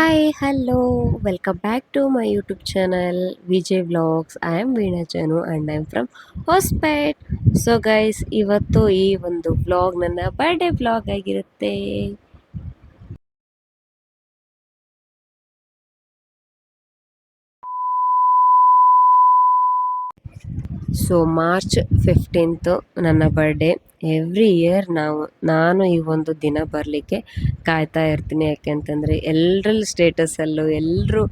Hi, hello, welcome back to my YouTube channel Vijay Vlogs. I am Veena Chanu and I am from Hospet. So guys, ಇವತ್ತು ಈ ಒಂದು vlog ನನ್ನ birthday vlog ಆಗಿರುತ್ತೆ. So March 15th ನನ್ನ birthday. Every year ನಾನು ಈ ಒಂದು ದಿನ ಬರಲಿಕ್ಕೆ ಕಾಯ್ತಾ ಇರ್ತೀನಿ. ಯಾಕೆಂತಂದರೆ ಎಲ್ಲರಲ್ಲಿ ಸ್ಟೇಟಸಲ್ಲೂ ಎಲ್ಲರೂ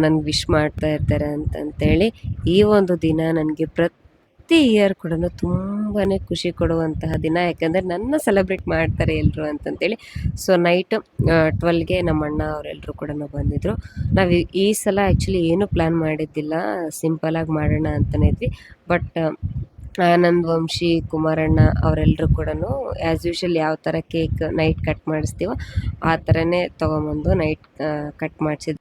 ನನಗೆ ವಿಶ್ ಮಾಡ್ತಾ ಇರ್ತಾರೆ ಅಂತಂತೇಳಿ ಈ ಒಂದು ದಿನ ನನಗೆ ಪ್ರತಿ ಇಯರ್ ಕೂಡ ತುಂಬಾ ಖುಷಿ ಕೊಡುವಂತಹ ದಿನ. ಯಾಕೆಂದರೆ ನನ್ನ ಸೆಲೆಬ್ರೇಟ್ ಮಾಡ್ತಾರೆ ಎಲ್ಲರೂ ಅಂತಂತೇಳಿ. ಸೊ ನೈಟ್ 12ಗೆ ನಮ್ಮ ಅಣ್ಣ ಅವರೆಲ್ಲರೂ ಕೂಡ ಬಂದಿದ್ದರು. ನಾವು ಈ ಸಲ ಆ್ಯಕ್ಚುಲಿ ಏನೂ ಪ್ಲ್ಯಾನ್ ಮಾಡಿದ್ದಿಲ್ಲ, ಸಿಂಪಲಾಗಿ ಮಾಡೋಣ ಅಂತಲೇ ಇದ್ವಿ. ಬಟ್ ಆನಂದ್, ವಂಶಿ, ಕುಮಾರಣ್ಣ ಅವರೆಲ್ಲರೂ ಕೂಡ ಆ್ಯಸ್ ಯೂಶ್ವಲ್ ಯಾವ ಥರ ಕೇಕ್ ನೈಟ್ ಕಟ್ ಮಾಡಿಸ್ತೀವೋ ಆ ಥರನೇ ತೊಗೊಂಬಂದು ನೈಟ್ ಕಟ್ ಮಾಡಿಸಿದ್ವಿ.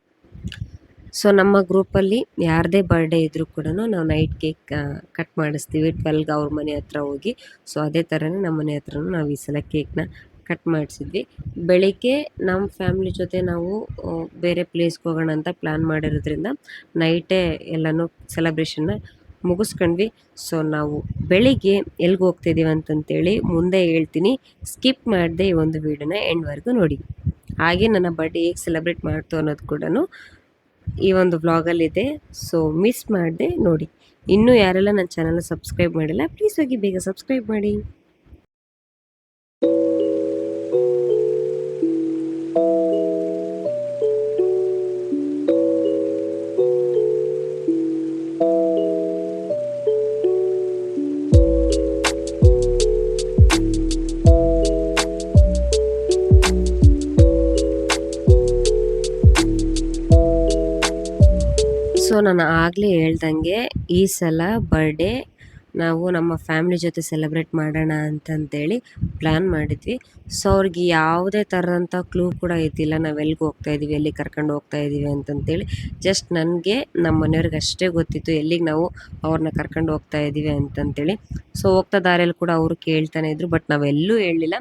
ಸೊ ನಮ್ಮ ಗ್ರೂಪಲ್ಲಿ ಯಾರದೇ ಬರ್ಡೇ ಇದ್ದರೂ ಕೂಡ ನಾವು ನೈಟ್ ಕೇಕ್ ಕಟ್ ಮಾಡಿಸ್ತೀವಿ 12ಗೆ ಅವ್ರ ಮನೆ ಹತ್ರ ಹೋಗಿ. ಸೊ ಅದೇ ಥರನೇ ನಮ್ಮ ಮನೆ ಹತ್ರನೂ ನಾವು ಈ ಸಲ ಕೇಕ್ನ ಕಟ್ ಮಾಡಿಸಿದ್ವಿ. ಬೆಳಿಗ್ಗೆ ನಮ್ಮ ಫ್ಯಾಮ್ಲಿ ಜೊತೆ ನಾವು ಬೇರೆ ಪ್ಲೇಸ್ಗೆ ಹೋಗೋಣ ಅಂತ ಪ್ಲ್ಯಾನ್ ಮಾಡಿರೋದ್ರಿಂದ ನೈಟೇ ಎಲ್ಲನೂ ಸೆಲೆಬ್ರೇಷನ್ನ ಮುಗಿಸ್ಕೊಂಡ್ವಿ. ಸೊ ನಾವು ಬೆಳಿಗ್ಗೆ ಎಲ್ಲಿಗೆ ಹೋಗ್ತಿದ್ದೀವಿ ಅಂತಂತೇಳಿ ಮುಂದೆ ಹೇಳ್ತೀನಿ, ಸ್ಕಿಪ್ ಮಾಡದೆ ಈ ಒಂದು ವೀಡಿಯೋನ ಎಂಡ್ವರೆಗೂ ನೋಡಿ. ಹಾಗೆ ನನ್ನ ಬರ್ಡೇ ಹೇಗೆ ಸೆಲೆಬ್ರೇಟ್ ಮಾಡ್ತು ಅನ್ನೋದು ಕೂಡ ಈ ಒಂದು ವ್ಲಾಗಲ್ಲಿದೆ. ಸೊ ಮಿಸ್ ಮಾಡದೆ ನೋಡಿ. ಇನ್ನೂ ಯಾರೆಲ್ಲ ನನ್ನ ಚಾನಲ್ನ ಸಬ್ಸ್ಕ್ರೈಬ್ ಮಾಡಿಲ್ಲ, ಪ್ಲೀಸ್ ಹೋಗಿ ಬೇಗ ಸಬ್ಸ್ಕ್ರೈಬ್ ಮಾಡಿ. ಸೊ ನಾನು ಆಗಲೇ ಹೇಳ್ದಂಗೆ ಈ ಸಲ ಬರ್ಡೇ ನಾವು ನಮ್ಮ ಫ್ಯಾಮ್ಲಿ ಜೊತೆ ಸೆಲೆಬ್ರೇಟ್ ಮಾಡೋಣ ಅಂತಂತೇಳಿ ಪ್ಲ್ಯಾನ್ ಮಾಡಿದ್ವಿ. ಸೊ ಅವ್ರಿಗೆ ಯಾವುದೇ ಥರದಂಥ ಕ್ಲೂ ಕೂಡ ಇದ್ದಿಲ್ಲ ನಾವು ಎಲ್ಲಿಗೆ ಹೋಗ್ತಾಯಿದ್ದೀವಿ, ಎಲ್ಲಿಗೆ ಕರ್ಕೊಂಡು ಹೋಗ್ತಾಯಿದ್ದೀವಿ ಅಂತಂತೇಳಿ. ಜಸ್ಟ್ ನನಗೆ ನಮ್ಮ ಮನೆಯವ್ರಿಗೆ ಅಷ್ಟೇ ಗೊತ್ತಿತ್ತು ಎಲ್ಲಿಗೆ ನಾವು ಅವ್ರನ್ನ ಕರ್ಕೊಂಡು ಹೋಗ್ತಾಯಿದ್ದೀವಿ ಅಂತಂತೇಳಿ. ಸೊ ಹೋಗ್ತಾ ದಾರಿಯಲ್ಲಿ ಕೂಡ ಅವರು ಕೇಳ್ತಾನೆ ಇದ್ದರು, ಬಟ್ ನಾವೆಲ್ಲೂ ಹೇಳಲಿಲ್ಲ.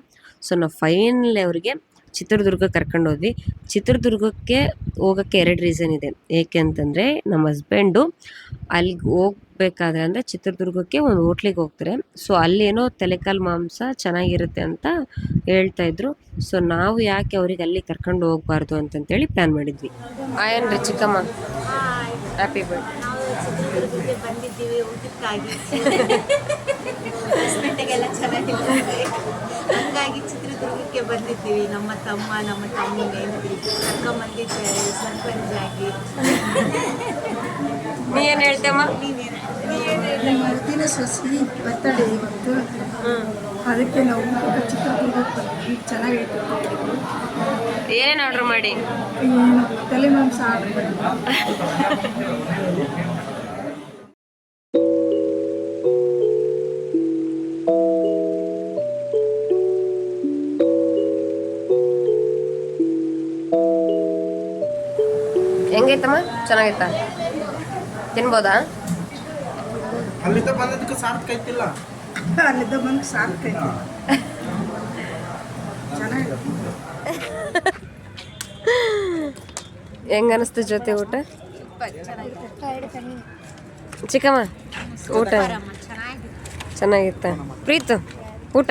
ಸೊ ನಾವು ಫೈನಲಿ ಅವರಿಗೆ ಚಿತ್ರದುರ್ಗಕ್ಕೆ ಕರ್ಕೊಂಡು ಹೋದ್ವಿ. ಚಿತ್ರದುರ್ಗಕ್ಕೆ ಹೋಗೋಕ್ಕೆ 2 ರೀಸನ್ ಇದೆ. ಏಕೆ ಅಂತಂದರೆ ನಮ್ಮ ಹಸ್ಬೆಂಡು ಅಲ್ಲಿಗೆ ಹೋಗ್ಬೇಕಾದ್ರೆ ಅಂದರೆ ಚಿತ್ರದುರ್ಗಕ್ಕೆ ಒಂದು ಹೋಟ್ಲಿಗೆ ಹೋಗ್ತಾರೆ. ಸೊ ಅಲ್ಲೇನೋ ತಲೆಕಾಲು ಮಾಂಸ ಚೆನ್ನಾಗಿರುತ್ತೆ ಅಂತ ಹೇಳ್ತಾಯಿದ್ರು. ಸೊ ನಾವು ಯಾಕೆ ಅವ್ರಿಗೆ ಅಲ್ಲಿ ಕರ್ಕೊಂಡು ಹೋಗ್ಬಾರ್ದು ಅಂತಂತೇಳಿ ಪ್ಲ್ಯಾನ್ ಮಾಡಿದ್ವಿ. ಆಯನ್ರಿ ಚಿಕ್ಕಮ್ಮ, ಹ್ಯಾಪಿ ಬರ್ಡೇ. ಚಿತ್ರದುರ್ಗಕ್ಕೆ ಬಂದಿದ್ದೀವಿ ಊಟಕ್ಕಾಗಿ. ಹಾಸ್ಪಿಟಲ್ಗೆಲ್ಲ ಚೆನ್ನಾಗಿರುತ್ತೆ, ಹಂಗಾಗಿ ಚಿತ್ರದುರ್ಗಕ್ಕೆ ಬಂದಿದ್ದೀವಿ. ನಮ್ಮ ತಮ್ಮ ನಮ್ಮ ತಮ್ಮನೇ ಕರ್ಕೊಂಬಂದಿದ್ದಾರೆ ಸರ್ಪಂಚ್ ಆಗಿ. ನೀ ಏನು ಹೇಳ್ತೇಮ್ಮ? ನಮ್ಮ ಮುದ್ದಿನ ಸೊಸಿ ಬರ್ತಡೇ ಇವತ್ತು, ಅದಕ್ಕೆ ನಾವು ಚಿತ್ರದುರ್ಗಕ್ಕೆ ಬಂದ್ವಿ. ಚೆನ್ನಾಗೈತೆ. ಏನೇನು ಆರ್ಡ್ರ್ ಮಾಡಿ? ಏನು ತಲೆ ಮಾಂಸ ಆರ್ಡ್ರ್ ಮಾಡಿದ್ವಿ. ಹೆಂಗೈತಮ್ಮ? ಚೆನ್ನಾಗೈತಾ? ತಿನ್ಬೋದಾ? ಅಲ್ಲಿಂದ ಬಂದದಕ್ಕೆ ಸಾರ್ಥಕ ಐತಿಲ್ಲ. ಅಲ್ಲಿದ್ದ ಬಂದು ಸಾಕೈತೆ. ಚೆನ್ನಾಗಿದೆ. ಹೆಂಗ ಅನಿಸ್ತು ಜೊತೆ ಊಟ? ಚಿಕ್ಕಮ್ಮ ಊಟ ಚೆನ್ನಾಗಿತ್ತ? ಪ್ರೀತು ಊಟ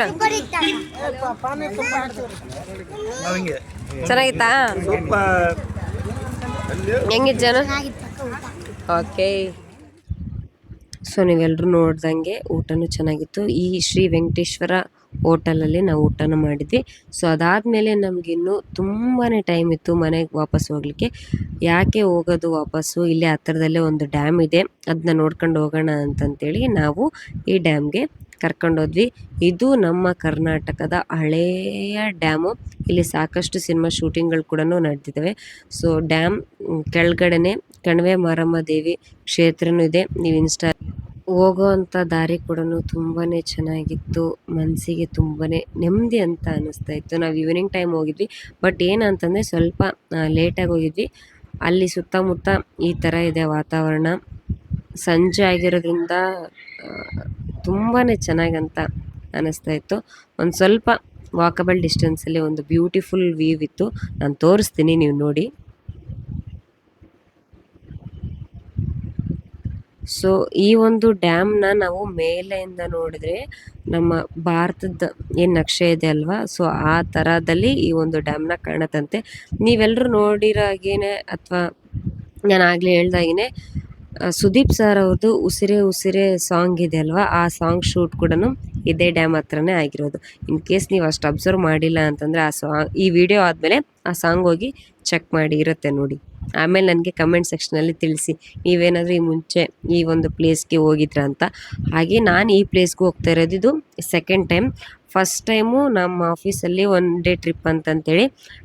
ಚೆನ್ನಾಗಿತ್ತಾ? ಹೆಂಗಿತ್ತು ಜನ? ಓಕೆ. ಸೊ ನೀವೆಲ್ಲರೂ ನೋಡ್ದಂಗೆ ಊಟನೂ ಚೆನ್ನಾಗಿತ್ತು. ಈ ಶ್ರೀ ವೆಂಕಟೇಶ್ವರ ಹೋಟೆಲಲ್ಲಿ ನಾವು ಊಟನ ಮಾಡಿದ್ವಿ. ಸೊ ಅದಾದಮೇಲೆ ನಮಗಿನ್ನೂ ತುಂಬಾ ಟೈಮ್ ಇತ್ತು ಮನೆಗೆ ವಾಪಸ್ ಹೋಗಲಿಕ್ಕೆ. ಯಾಕೆ ಹೋಗೋದು ವಾಪಸ್ಸು, ಇಲ್ಲೇ ಹತ್ತಿರದಲ್ಲೇ ಒಂದು ಡ್ಯಾಮ್ ಇದೆ, ಅದನ್ನ ನೋಡ್ಕೊಂಡು ಹೋಗೋಣ ಅಂತಂತೇಳಿ ನಾವು ಈ ಡ್ಯಾಮ್ಗೆ ಕರ್ಕೊಂಡೋದ್ವಿ. ಇದು ನಮ್ಮ ಕರ್ನಾಟಕದ ಹಳೆಯ ಡ್ಯಾಮು. ಇಲ್ಲಿ ಸಾಕಷ್ಟು ಸಿನಿಮಾ ಶೂಟಿಂಗ್ಗಳು ಕೂಡ ನಡೆದಿದ್ದಾವೆ. ಸೊ ಡ್ಯಾಮ್ ಕೆಳಗಡೆನೆ ಕಣಿವೆ ಮಾರಮ್ಮ ದೇವಿ ಕ್ಷೇತ್ರನೂ ಇದೆ. ನೀವು ಹೋಗೋವಂಥ ದಾರಿ ಕೂಡ ತುಂಬಾ ಚೆನ್ನಾಗಿತ್ತು. ಮನಸ್ಸಿಗೆ ತುಂಬಾ ನೆಮ್ಮದಿ ಅಂತ ಅನ್ನಿಸ್ತಾ ಇತ್ತು. ನಾವು ಈವ್ನಿಂಗ್ ಟೈಮ್ ಹೋಗಿದ್ವಿ, ಬಟ್ ಏನಂತಂದರೆ ಸ್ವಲ್ಪ ಲೇಟಾಗಿ ಹೋಗಿದ್ವಿ. ಅಲ್ಲಿ ಸುತ್ತಮುತ್ತ ಈ ಥರ ಇದೆ ವಾತಾವರಣ. ಸಂಜೆ ಆಗಿರೋದ್ರಿಂದ ತುಂಬಾ ಚೆನ್ನಾಗಂತ ಅನ್ನಿಸ್ತಾ ಇತ್ತು. ಒಂದು ಸ್ವಲ್ಪ ವಾಕಬಲ್ ಡಿಸ್ಟೆನ್ಸಲ್ಲಿ ಒಂದು ಬ್ಯೂಟಿಫುಲ್ ವ್ಯೂ ಇತ್ತು. ನಾನು ತೋರಿಸ್ತೀನಿ, ನೀವು ನೋಡಿ. ಸೊ ಈ ಒಂದು ಡ್ಯಾಮ್ನ ನಾವು ಮೇಲೆಯಿಂದ ನೋಡಿದ್ರೆ ನಮ್ಮ ಭಾರತದ ಏನು ನಕ್ಷೆ ಇದೆ ಅಲ್ವಾ, ಸೊ ಆ ಥರದಲ್ಲಿ ಈ ಒಂದು ಡ್ಯಾಮ್ನ ಕಾಣತ್ತಂತೆ. ನೀವೆಲ್ಲರೂ ನೋಡಿರೋ ಹಾಗೇನೆ ಅಥವಾ ನಾನು ಆಗಲೇ ಹೇಳ್ದಾಗೇ ಸುದೀಪ್ ಸರ್ ಅವ್ರದ್ದು ಉಸಿರೇ ಉಸಿರೇ ಸಾಂಗ್ ಇದೆ ಅಲ್ವಾ, ಆ ಸಾಂಗ್ ಶೂಟ್ ಕೂಡ ಇದೇ ಡ್ಯಾಮ್ ಹತ್ರನೇ ಆಗಿರೋದು. ಇನ್ ಕೇಸ್ ನೀವು ಅಷ್ಟು ಅಬ್ಸರ್ವ್ ಮಾಡಿಲ್ಲ ಅಂತಂದರೆ ಈ ವಿಡಿಯೋ ಆದಮೇಲೆ ಆ ಸಾಂಗ್ ಹೋಗಿ ಚೆಕ್ ಮಾಡಿ, ಇರುತ್ತೆ ನೋಡಿ. ಆಮೇಲೆ ನನಗೆ ಕಮೆಂಟ್ ಸೆಕ್ಷನಲ್ಲಿ ತಿಳಿಸಿ ನೀವೇನಾದರೂ ಈ ಮುಂಚೆ ಈ ಒಂದು ಪ್ಲೇಸ್ಗೆ ಹೋಗಿದ್ರಾ ಅಂತ. ಹಾಗೆ ನಾನು ಈ ಪ್ಲೇಸ್ಗೆ ಹೋಗ್ತಾ ಇರೋದು ಇದು ಸೆಕೆಂಡ್ ಟೈಮ್. ಫಸ್ಟ್ ಟೈಮು ನಮ್ಮ ಆಫೀಸಲ್ಲಿ ಒನ್ ಡೇ ಟ್ರಿಪ್ ಅಂತಂತೇಳಿ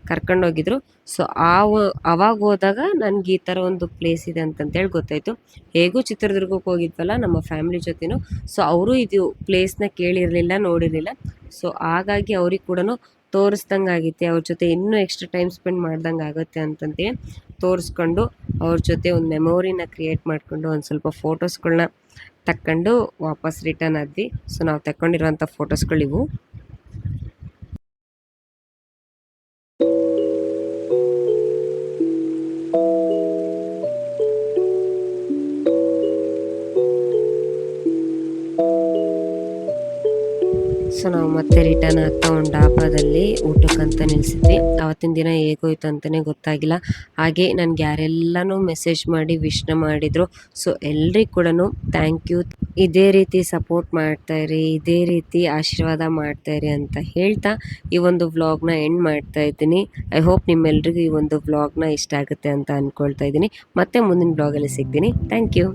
ಕರ್ಕೊಂಡೋಗಿದ್ರು. ಸೊ ಅವಾಗ ಹೋದಾಗ ನನಗೆ ಈ ಥರ ಒಂದು ಪ್ಲೇಸ್ ಇದೆ ಅಂತಂತೇಳಿ ಗೊತ್ತಾಯಿತು. ಹೇಗೂ ಚಿತ್ರದುರ್ಗಕ್ಕೆ ಹೋಗಿದ್ವಲ್ಲ ನಮ್ಮ ಫ್ಯಾಮಿಲಿ ಜೊತೆನೂ, ಸೊ ಅವರು ಇದು ಪ್ಲೇಸ್ನ ಕೇಳಿರಲಿಲ್ಲ, ನೋಡಿರಲಿಲ್ಲ. ಸೊ ಹಾಗಾಗಿ ಅವ್ರಿಗೆ ಕೂಡ ತೋರಿಸ್ದಂಗೆ ಆಗಿತ್ತೆ, ಅವ್ರ ಜೊತೆ ಇನ್ನೂ ಎಕ್ಸ್ಟ್ರಾ ಟೈಮ್ ಸ್ಪೆಂಡ್ ಮಾಡ್ದಂಗೆ ಆಗುತ್ತೆ ಅಂತಂತೇಳಿ ತೋರಿಸ್ಕೊಂಡು ಅವ್ರ ಜೊತೆ ಒಂದು ಮೆಮೊರಿನ ಕ್ರಿಯೇಟ್ ಮಾಡಿಕೊಂಡು ಒಂದು ಸ್ವಲ್ಪ ಫೋಟೋಸ್ಗಳನ್ನ ತಕ್ಕೊಂಡು ವಾಪಸ್ ರಿಟರ್ನ್ ಆದ್ವಿ. ಸೊ ನಾವು ತಗೊಂಡಿರೋಂಥ ಫೋಟೋಸ್ಗಳಿವು. ಸೊ ನಾವು ಮತ್ತೆ ರಿಟರ್ನ್ ಆಗ್ತಾ ಒಂದು ಡಾಬಾದಲ್ಲಿ ಊಟಕ್ಕಂತ ನಿಲ್ಲಿಸಿದ್ವಿ. ಆವತ್ತಿನ ದಿನ ಹೇಗೋಯ್ತು ಅಂತಲೇ ಗೊತ್ತಾಗಿಲ್ಲ. ಹಾಗೆ ನನಗೆ ಯಾರೆಲ್ಲನೂ ಮೆಸೇಜ್ ಮಾಡಿ ವಿಶ್ನ ಮಾಡಿದರು. ಸೊ ಎಲ್ರಿಗೂ ಕೂಡ ಥ್ಯಾಂಕ್ ಯು. ಇದೇ ರೀತಿ ಸಪೋರ್ಟ್ ಮಾಡ್ತಾಯಿರಿ, ಇದೇ ರೀತಿ ಆಶೀರ್ವಾದ ಮಾಡ್ತಾಯಿರಿ ಅಂತ ಹೇಳ್ತಾ ಈ ಒಂದು ವ್ಲಾಗ್ನ ಎಂಡ್ ಮಾಡ್ತಾ ಇದ್ದೀನಿ. ಐ ಹೋಪ್ ನಿಮ್ಮೆಲ್ರಿಗೂ ಈ ಒಂದು ವ್ಲಾಗ್ನ ಇಷ್ಟ ಆಗುತ್ತೆ ಅಂತ ಅಂದ್ಕೊಳ್ತಾ ಇದ್ದೀನಿ. ಮತ್ತೆ ಮುಂದಿನ ವ್ಲಾಗಲ್ಲಿ ಸಿಗ್ತೀನಿ. Thank you.